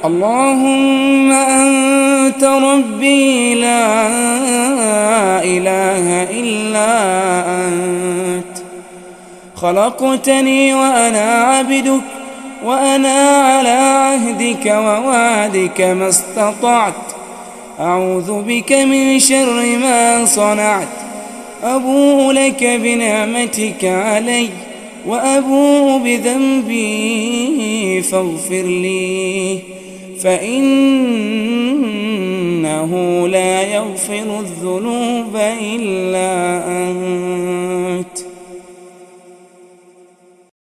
اللهم أنت ربي لا إله إلا أنت، خلقتني وأنا عبدك، وأنا على عهدك ووعدك ما استطعت، أعوذ بك من شر ما صنعت، أبوء لك بنعمتك علي وأبوء بذنبي فاغفر لي، فإنه لا يغفر الذنوب إلا أنت.